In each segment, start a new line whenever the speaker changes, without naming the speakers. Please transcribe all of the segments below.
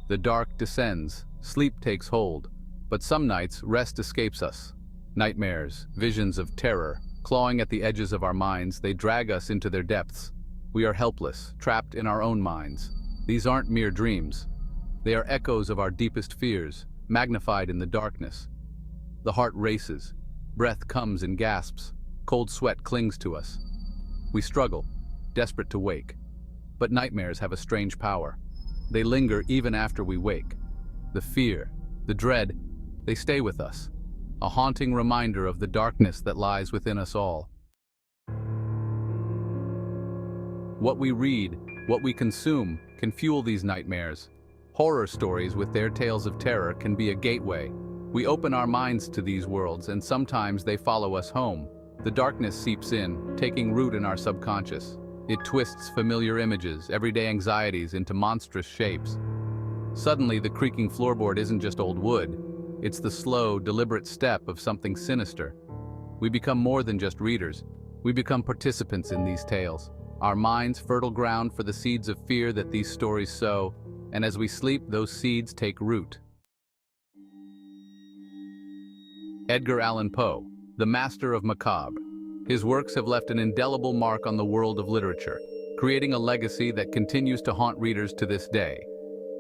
The dark descends, sleep takes hold, but some nights rest escapes us. Nightmares, visions of terror, clawing at the edges of our minds, they drag us into their depths. We are helpless, trapped in our own minds. These aren't mere dreams. They are echoes of our deepest fears, magnified in the darkness. The heart races, breath comes in gasps, cold sweat clings to us. We struggle, desperate to wake. But nightmares have a strange power. They linger even after we wake. The fear, the dread, they stay with us, a haunting reminder of the darkness that lies within us all. What we read, what we consume, can fuel these nightmares. Horror stories with their tales of terror can be a gateway. We open our minds to these worlds, and sometimes they follow us home. The darkness seeps in, taking root in our subconscious. It twists familiar images, everyday anxieties into monstrous shapes. Suddenly, the creaking floorboard isn't just old wood. It's the slow, deliberate step of something sinister. We become more than just readers. We become participants in these tales. Our minds fertile ground for the seeds of fear that these stories sow, and as we sleep, those seeds take root. Edgar Allan Poe, the master of macabre. His works have left an indelible mark on the world of literature, creating a legacy that continues to haunt readers to this day.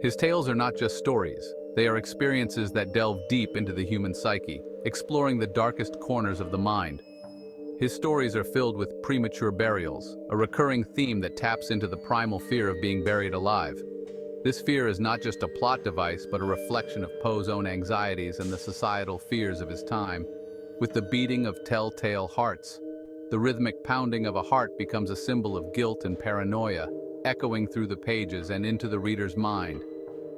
His tales are not just stories. They are experiences that delve deep into the human psyche, exploring the darkest corners of the mind. His stories are filled with premature burials, a recurring theme that taps into the primal fear of being buried alive. This fear is not just a plot device, but a reflection of Poe's own anxieties and the societal fears of his time. With the beating of telltale hearts, the rhythmic pounding of a heart becomes a symbol of guilt and paranoia, echoing through the pages and into the reader's mind.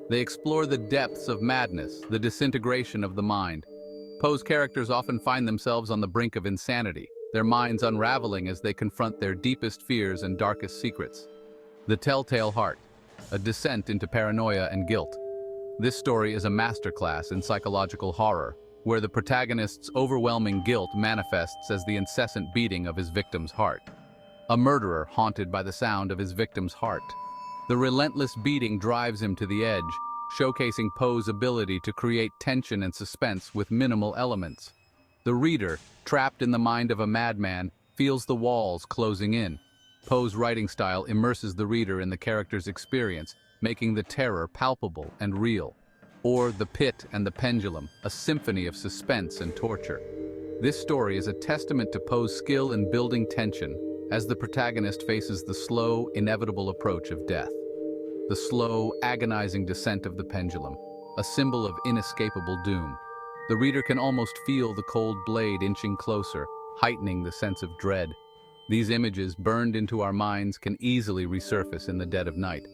They explore the depths of madness, the disintegration of the mind. Poe's characters often find themselves on the brink of insanity, their minds unraveling as they confront their deepest fears and darkest secrets. The Telltale Heart, a descent into paranoia and guilt. This story is a masterclass in psychological horror, where the protagonist's overwhelming guilt manifests as the incessant beating of his victim's heart. A murderer haunted by the sound of his victim's heart. The relentless beating drives him to the edge, showcasing Poe's ability to create tension and suspense with minimal elements. The reader, trapped in the mind of a madman, feels the walls closing in. Poe's writing style immerses the reader in the character's experience, making the terror palpable and real. Or The Pit and the Pendulum, a symphony of suspense and torture. This story is a testament to Poe's skill in building tension as the protagonist faces the slow, inevitable approach of death. The slow, agonizing descent of the pendulum, a symbol of inescapable doom. The reader can almost feel the cold blade inching closer, heightening the sense of dread. These images, burned into our minds, can easily resurface in the dead of night.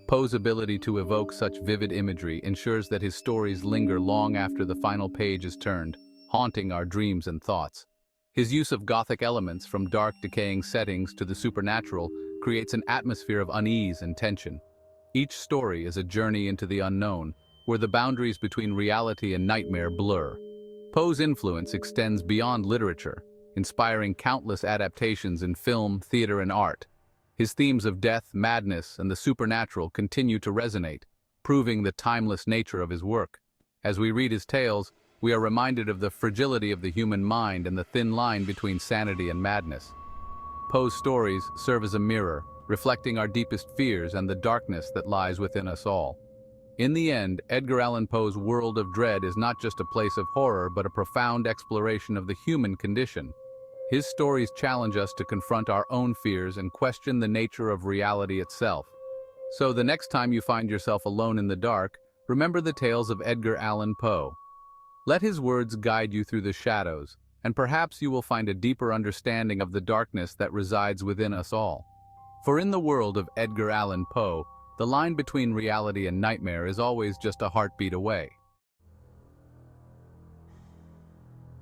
Poe's ability to evoke such vivid imagery ensures that his stories linger long after the final page is turned, haunting our dreams and thoughts. His use of Gothic elements, from dark, decaying settings to the supernatural, creates an atmosphere of unease and tension. Each story is a journey into the unknown, where the boundaries between reality and nightmare blur. Poe's influence extends beyond literature, inspiring countless adaptations in film, theater, and art. His themes of death, madness, and the supernatural continue to resonate, proving the timeless nature of his work. As we read his tales, we are reminded of the fragility of the human mind and the thin line between sanity and madness. Poe's stories serve as a mirror, reflecting our deepest fears and the darkness that lies within us all. In the end, Edgar Allan Poe's world of dread is not just a place of horror, but a profound exploration of the human condition. His stories challenge us to confront our own fears and question the nature of reality itself. So the next time you find yourself alone in the dark, remember the tales of Edgar Allan Poe. Let his words guide you through the shadows, and perhaps you will find a deeper understanding of the darkness that resides within us all. For in the world of Edgar Allan Poe, the line between reality and nightmare is always just a heartbeat away.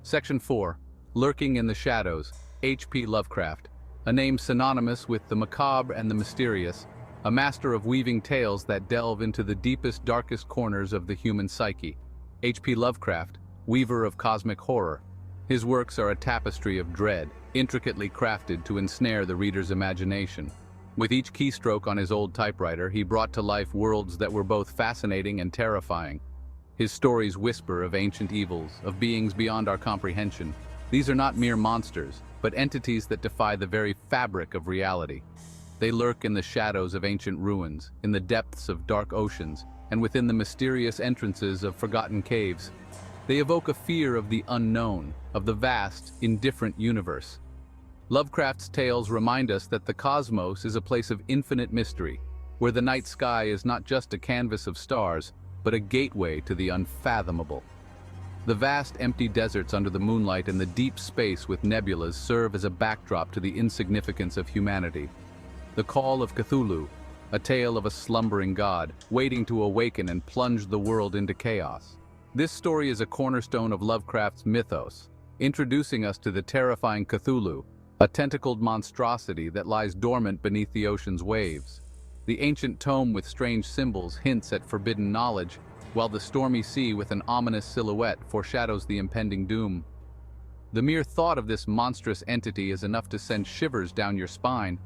Section 4. Lurking in the Shadows, H.P. Lovecraft. A name synonymous with the macabre and the mysterious, a master of weaving tales that delve into the deepest, darkest corners of the human psyche. H.P. Lovecraft, weaver of cosmic horror. His works are a tapestry of dread, intricately crafted to ensnare the reader's imagination. With each keystroke on his old typewriter, he brought to life worlds that were both fascinating and terrifying. His stories whisper of ancient evils, of beings beyond our comprehension. These are not mere monsters, but entities that defy the very fabric of reality. They lurk in the shadows of ancient ruins, in the depths of dark oceans, and within the mysterious entrances of forgotten caves. They evoke a fear of the unknown, of the vast, indifferent universe. Lovecraft's tales remind us that the cosmos is a place of infinite mystery, where the night sky is not just a canvas of stars, but a gateway to the unfathomable. The vast empty deserts under the moonlight and the deep space with nebulas serve as a backdrop to the insignificance of humanity. The Call of Cthulhu, a tale of a slumbering god, waiting to awaken and plunge the world into chaos. This story is a cornerstone of Lovecraft's mythos, introducing us to the terrifying Cthulhu, a tentacled monstrosity that lies dormant beneath the ocean's waves. The ancient tome with strange symbols hints at forbidden knowledge, while the stormy sea with an ominous silhouette foreshadows the impending doom. The mere thought of this monstrous entity is enough to send shivers down your spine.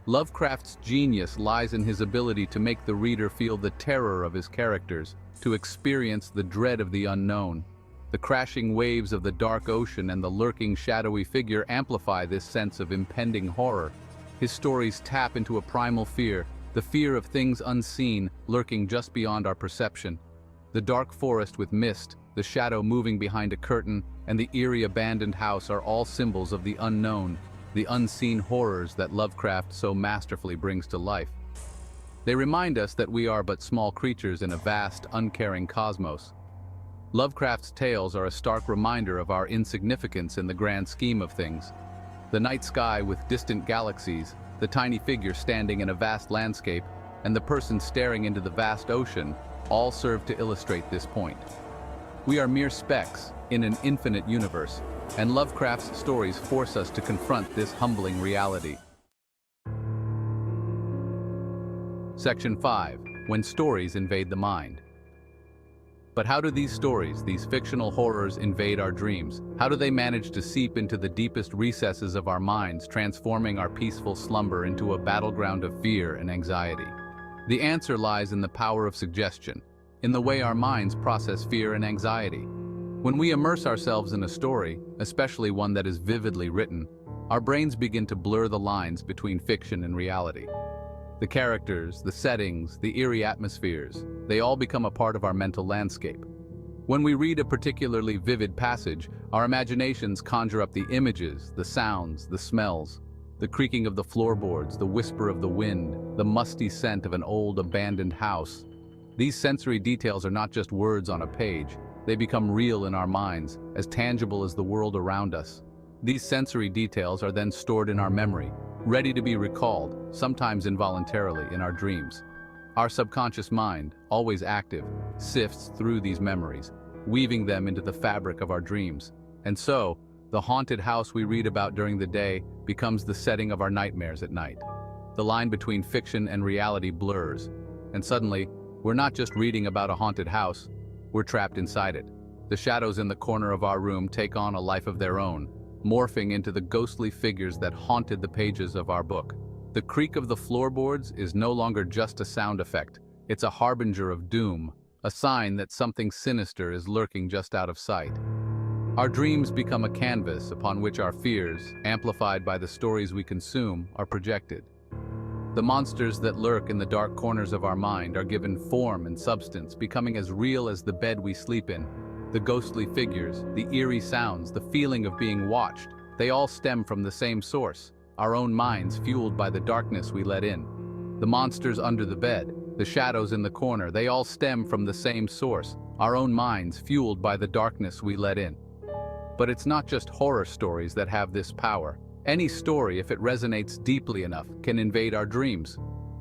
Lovecraft's genius lies in his ability to make the reader feel the terror of his characters, to experience the dread of the unknown. The crashing waves of the dark ocean and the lurking shadowy figure amplify this sense of impending horror. His stories tap into a primal fear, the fear of things unseen, lurking just beyond our perception. The dark forest with mist, the shadow moving behind a curtain, and the eerie abandoned house are all symbols of the unknown, the unseen horrors that Lovecraft so masterfully brings to life. They remind us that we are but small creatures in a vast, uncaring cosmos. Lovecraft's tales are a stark reminder of our insignificance in the grand scheme of things. The night sky with distant galaxies, the tiny figure standing in a vast landscape, and the person staring into the vast ocean all serve to illustrate this point. We are mere specks in an infinite universe, and Lovecraft's stories force us to confront this humbling reality. Section 5. When stories invade the mind. But how do these stories, these fictional horrors, invade our dreams? How do they manage to seep into the deepest recesses of our minds, transforming our peaceful slumber into a battleground of fear and anxiety? The answer lies in the power of suggestion, in the way our minds process fear and anxiety. When we immerse ourselves in a story, especially one that is vividly written, our brains begin to blur the lines between fiction and reality. The characters, the settings, the eerie atmospheres, they all become a part of our mental landscape. When we read a particularly vivid passage, our imaginations conjure up the images, the sounds, the smells, the creaking of the floorboards, the whisper of the wind, the musty scent of an old abandoned house. These sensory details are not just words on a page, they become real in our minds, as tangible as the world around us. These sensory details are then stored in our memory, ready to be recalled, sometimes involuntarily, in our dreams. Our subconscious mind, always active, sifts through these memories, weaving them into the fabric of our dreams. And so, the haunted house we read about during the day becomes the setting of our nightmares at night. The line between fiction and reality blurs, and suddenly, we're not just reading about a haunted house, we're trapped inside it. The shadows in the corner of our room take on a life of their own, morphing into the ghostly figures that haunted the pages of our book. The creak of the floorboards is no longer just a sound effect, it's a harbinger of doom, a sign that something sinister is lurking just out of sight. Our dreams become a canvas upon which our fears, amplified by the stories we consume, are projected. The monsters that lurk in the dark corners of our mind are given form and substance, becoming as real as the bed we sleep in. The ghostly figures, the eerie sounds, the feeling of being watched, they all stem from the same source, our own minds fueled by the darkness we let in. The monsters under the bed, the shadows in the corner, they all stem from the same source, our own minds fueled by the darkness we let in. But it's not just horror stories that have this power. Any story, if it resonates deeply enough, can invade our dreams.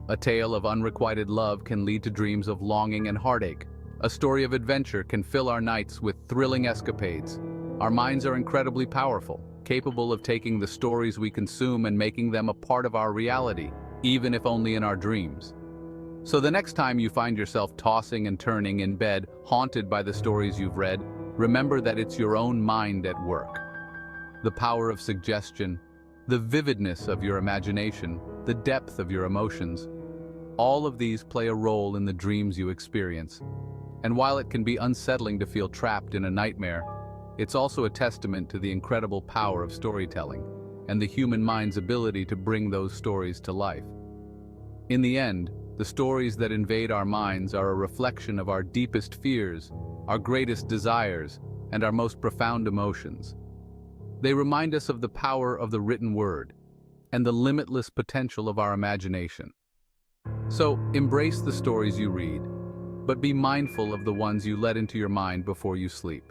A tale of unrequited love can lead to dreams of longing and heartache. A story of adventure can fill our nights with thrilling escapades. Our minds are incredibly powerful, capable of taking the stories we consume and making them a part of our reality, even if only in our dreams. So the next time you find yourself tossing and turning in bed, haunted by the stories you've read, remember that it's your own mind at work. The power of suggestion, the vividness of your imagination, the depth of your emotions. All of these play a role in the dreams you experience. And while it can be unsettling to feel trapped in a nightmare, it's also a testament to the incredible power of storytelling and the human mind's ability to bring those stories to life. In the end, the stories that invade our minds are a reflection of our deepest fears, our greatest desires, and our most profound emotions. They remind us of the power of the written word and the limitless potential of our imagination. So, embrace the stories you read, but be mindful of the ones you let into your mind before you sleep.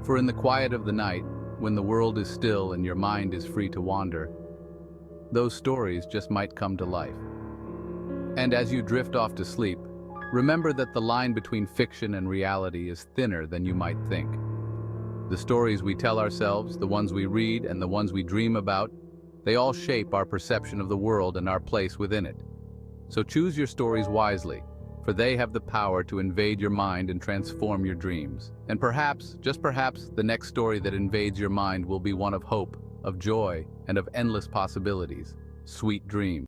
For in the quiet of the night, when the world is still and your mind is free to wander, those stories just might come to life. And as you drift off to sleep, remember that the line between fiction and reality is thinner than you might think. The stories we tell ourselves, the ones we read, and the ones we dream about, they all shape our perception of the world and our place within it. So choose your stories wisely, for they have the power to invade your mind and transform your dreams. And perhaps, just perhaps, the next story that invades your mind will be one of hope, of joy, and of endless possibilities. Sweet dreams.